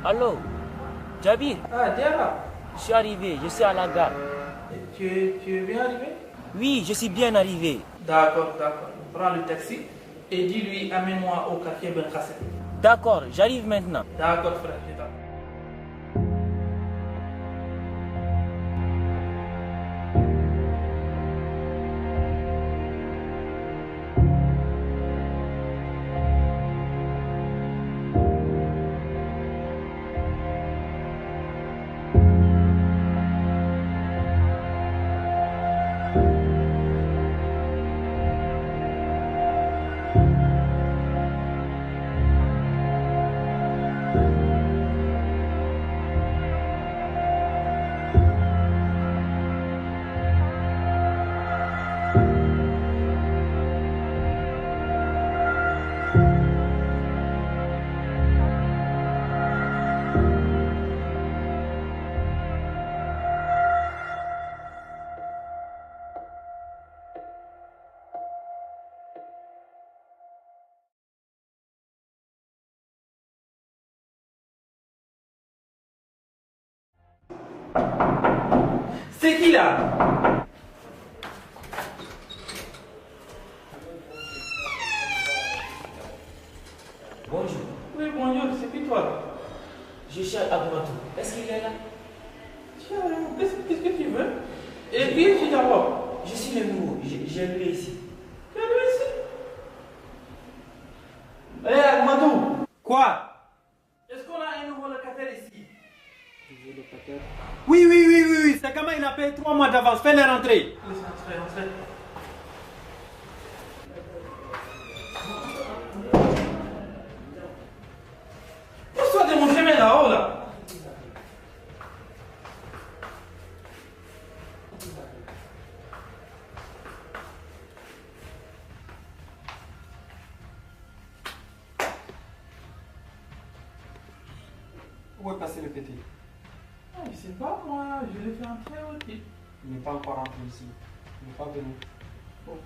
Allô, Jabir, Ah, Diara, je suis arrivé, je suis à la gare. tu es bien arrivé? Oui, je suis bien arrivé. D'accord, d'accord. Prends le taxi et dis-lui amène-moi au quartier Ben Qassem. D'accord, j'arrive maintenant. D'accord, frère, je t'attends. C'est qui là? Bonjour, Oui, bonjour, c'est qui toi? je suis à Aboubatou. Est-ce qu'il est là? Tiens, qu'est-ce que tu veux? Et qui es-tu d'abord? Je suis le nouveau, j'ai lu ici. Tu es venu ici? Eh, Agmadou! Quoi? Est-ce qu'on a un nouveau locataire ici? Oui, c'est comment il a payé 3 mois d'avance. Fais-les rentrer. Laisse-moi entrer, entrer. Pousse-toi de mon chemin là-haut là! Où est passé le petit? Ah, je sais pas moi, je l'ai fait entrer aussi. Il n'est pas encore rentré ici. Il n'est pas venu. Bon.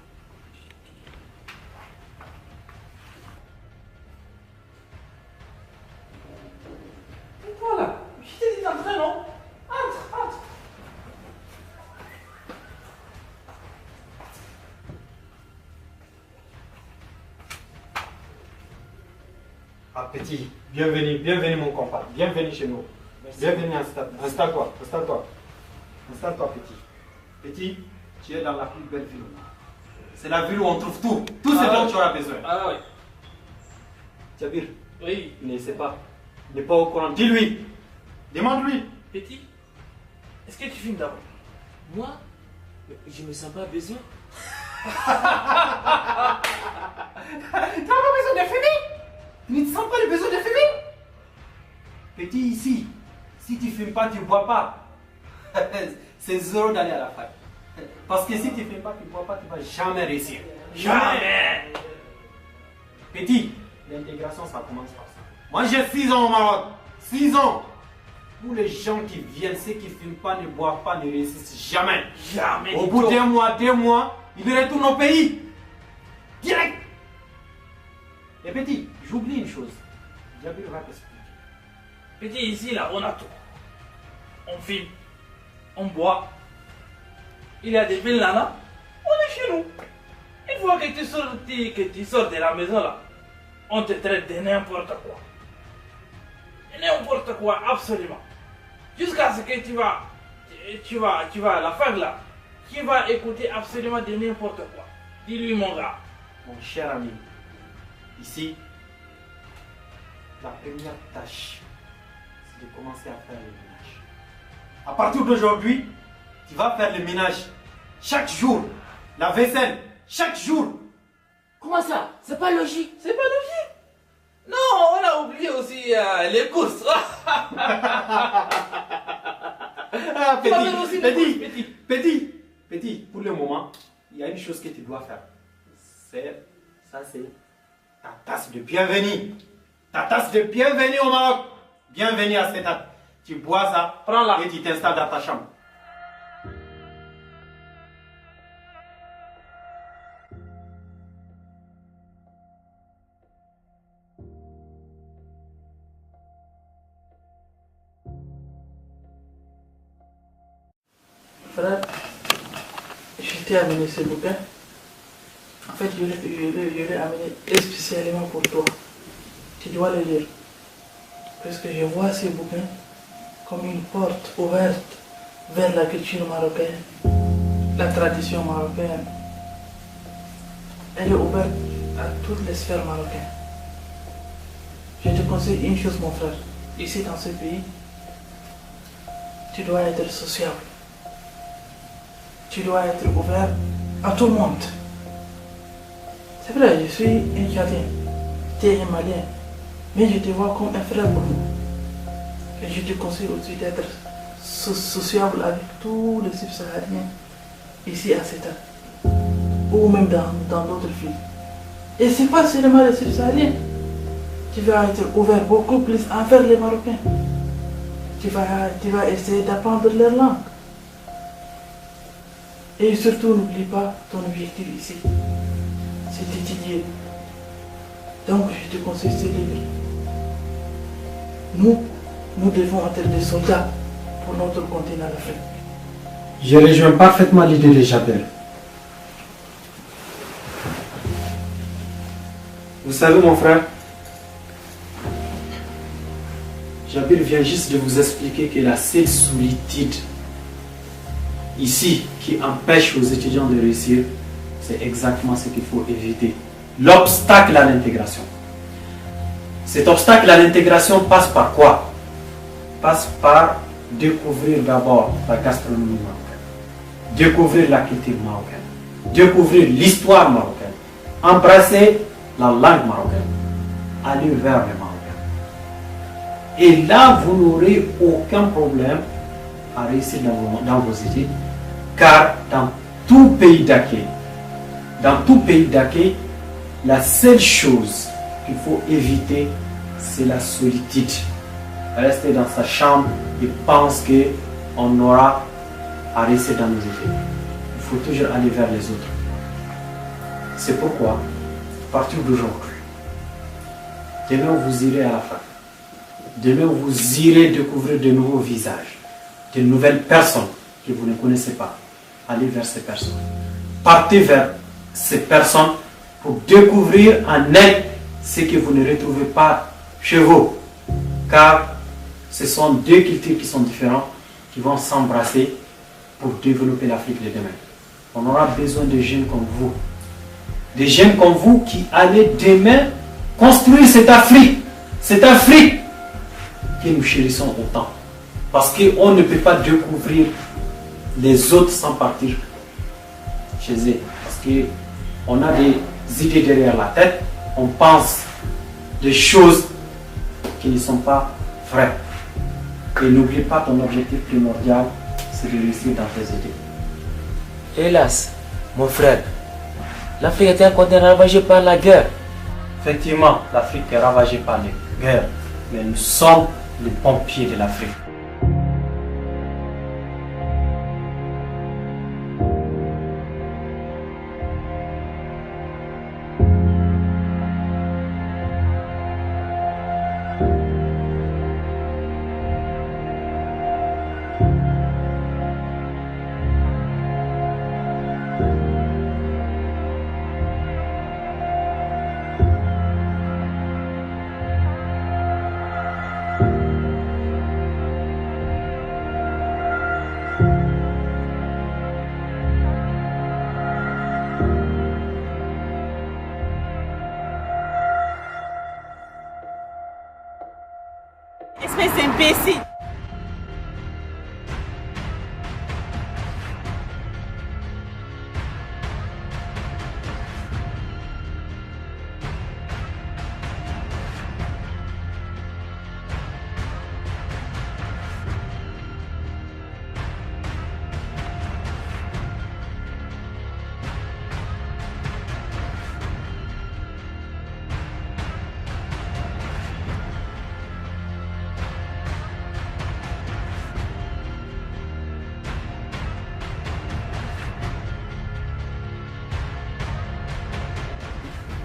Et toi là? Je t'ai dit d'entrer, non? Entre, entre! Ah, petit, bienvenue mon compadre. Bienvenue chez nous. Merci. Bienvenue, installe-toi. Installe-toi, petit. Petit, tu es dans la plus belle ville. C'est la ville où on trouve tout. Tout ce dont tu auras besoin. Ah oui. Jabir, Oui. il ne sait pas. Il n'est pas au courant. Dis-lui. Demande-lui. Petit, est-ce que tu fumes d'abord? Moi, je me sens pas besoin. Tu n'as pas besoin de fumer. Tu ne sens pas le besoin de fumer. Petit, ici, si tu ne fumes pas, tu ne bois pas. C'est zéro d'aller à la fac. Parce que si tu ne fumes pas, tu ne bois pas, tu ne vas jamais réussir. Jamais. Petit, l'intégration, ça commence par ça. Moi, j'ai 6 ans au Maroc. 6 ans. Tous les gens qui viennent, ceux qui ne fument pas, ne boivent pas, ne réussissent jamais. Jamais. Au bout d'un mois, 2 mois, ils retournent au pays. Direct. Et petit, j'oublie une chose. Jabir va t'expliquer. Petit, ici là, on a tout. On fume, on boit. Il y a des villes là, on est chez nous. Une fois que tu sors de la maison là, on te traite de n'importe quoi. De n'importe quoi, absolument. Jusqu'à ce que tu vas à la fac là, qui va écouter absolument de n'importe quoi. Dis-lui mon gars. Mon cher ami, ici, la première tâche, c'est de commencer à faire le ménage. À partir d'aujourd'hui, tu vas faire le ménage chaque jour. La vaisselle, chaque jour. Comment ça? C'est pas logique. C'est pas logique. Non, on a oublié aussi les courses. Ah, Tu vas faire aussi les courses, petit, pour le moment, il y a une chose que tu dois faire. C'est ta tasse de bienvenue. Ta tasse de bienvenue au Maroc. Bienvenue à cette table. Tu bois ça, Prends-la. et tu t'installes dans ta chambre. Frère, je t'ai amené ce bouquin. En fait, je l'ai amené spécialement pour toi. Tu dois le lire. Parce que je vois ce bouquin comme une porte ouverte vers la culture marocaine, la tradition marocaine. Elle est ouverte à toutes les sphères marocaines. Je te conseille une chose, mon frère. Ici, dans ce pays, tu dois être sociable. Tu dois être ouvert à tout le monde. C'est vrai, je suis un Tchadien, tu es un Malien, mais je te vois comme un frère pour nous. Et je te conseille aussi d'être sociable avec tous les subsahariens ici à Ceuta, ou même dans d'autres villes. Et c'est pas seulement les subsahariens. Tu vas être ouvert beaucoup plus envers les Marocains. Tu vas essayer d'apprendre leur langue. Et surtout, n'oublie pas ton objectif ici. C'est d'étudier. Donc, je te conseille ce livre. Nous devons être des soldats pour notre continent d'Afrique. Je rejoins parfaitement l'idée de Jabel. Vous savez, mon frère, Jabir vient juste de vous expliquer que la seule solitude ici qui empêche aux étudiants de réussir, c'est exactement ce qu'il faut éviter. L'obstacle à l'intégration. Cet obstacle à l'intégration passe par quoi? Passe par découvrir d'abord la gastronomie marocaine, découvrir la culture marocaine, découvrir l'histoire marocaine, embrasser la langue marocaine, aller vers les Marocains. Et là, vous n'aurez aucun problème à réussir dans vos études, car dans tout pays d'accueil, la seule chose qu'il faut éviter, c'est la solitude. Rester dans sa chambre et penser qu'on aura à rester dans nos études. Il faut toujours aller vers les autres. C'est pourquoi, à partir d'aujourd'hui, demain vous irez à la fac. Demain vous irez découvrir de nouveaux visages, de nouvelles personnes que vous ne connaissez pas. Allez vers ces personnes. Partez vers ces personnes pour découvrir en elles ce que vous ne retrouvez pas chez vous. Car ce sont deux cultures qui sont différentes, qui vont s'embrasser pour développer l'Afrique de demain. On aura besoin de jeunes comme vous. Des jeunes comme vous qui allez demain construire cette Afrique que nous chérissons autant. Parce qu'on ne peut pas découvrir les autres sans partir chez eux. Parce qu'on a des idées derrière la tête, on pense des choses qui ne sont pas vraies. Et n'oublie pas ton objectif primordial, c'est de réussir dans tes idées. Hélas, mon frère, l'Afrique est un continent ravagé par la guerre. Effectivement, l'Afrique est ravagée par les guerres, mais nous sommes les pompiers de l'Afrique. Espèce d'imbécile!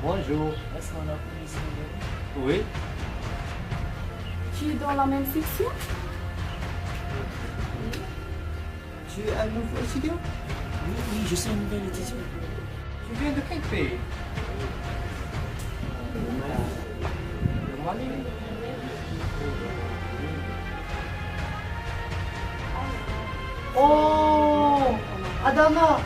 Bonjour, est-ce qu'on a pu ici? Oui. Tu es dans la même section? Tu es un nouveau étudiant? Oui, oui, je suis un nouvel étudiant. Tu viens de quel pays? Le Mali. Oh, Adama.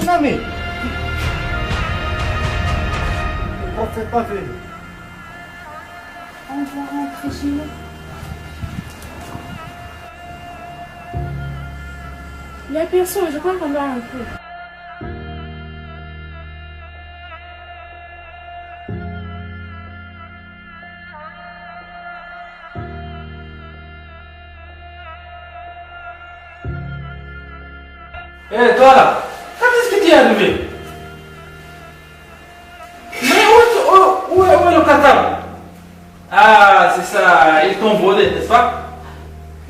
Mon ami, on ne fait pas venir. On va rentrer chez nous. Il n'y a personne, je crois qu'on doit rentrer. Eh, toi là, quand est-ce que tu es arrivé? Mais où est le cartable? Ah, c'est ça, ils t'ont volé, n'est-ce pas?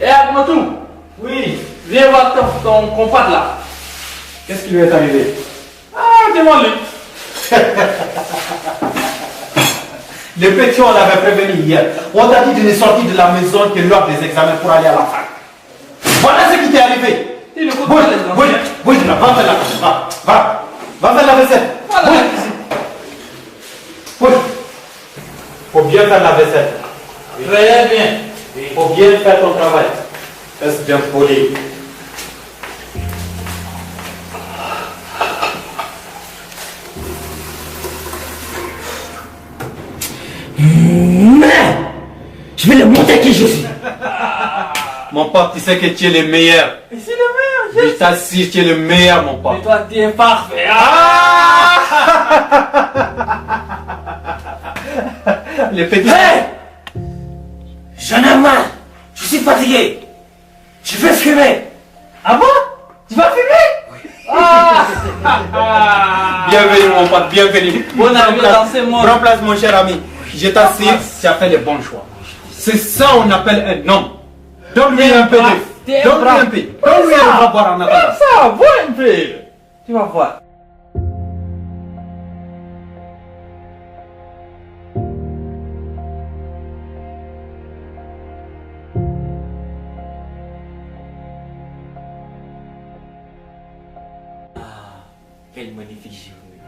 Eh, Agmatou, Oui, viens voir ton compadre là. qu'est-ce qui lui est arrivé? Ah, demande-lui. Le petit, on l'avait prévenu hier. On t'a dit de ne sortir de la maison que lors des examens pour aller à la fac. Voilà ce qui t'est arrivé. Il ne coûte Bouge, pas les bouge, anciens. bouge là, va faire la va faire la vaisselle. Voilà. Bouge. Bouge. Faut bien faire la vaisselle. Très bien. Faut bien faire ton travail. Reste bien poli. Je vais le montrer qui je suis. Mon pote, tu sais que tu es le meilleur. Et c'est le meilleur. Je t'assure, tu es le meilleur, mon pote. Mais toi, tu es parfait. Le petit. Hé! J'en ai marre. Je suis fatigué. Je vais fumer. Ah bon? Tu vas fumer? Bienvenue, mon pote, bienvenue. Bon arrivée dans ce monde. Prends place, mon cher ami. Je t'assure, tu as fait le bon choix. C'est ça on appelle un homme. Donne-lui un peu de. Donne-lui un peu. Donne-lui un peu boire en attendant. Ça, vois un peu. Tu vas voir. Quelle magnifique journée.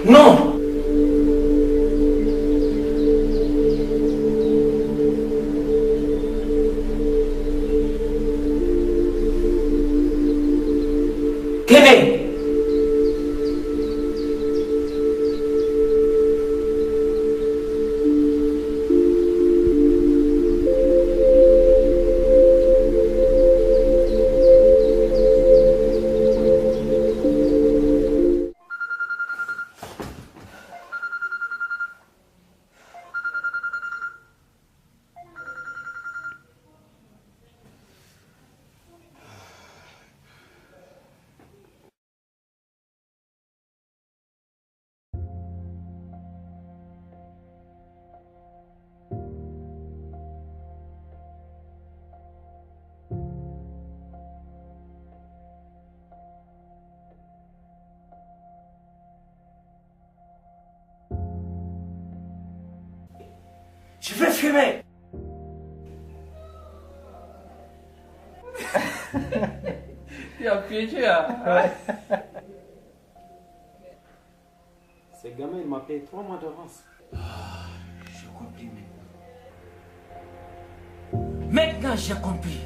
Non! Kevin! Je vais fumer! Tu as piégé, hein? Ce gamin, il m'a payé 3 mois d'avance. J'ai compris maintenant. Maintenant, j'ai compris.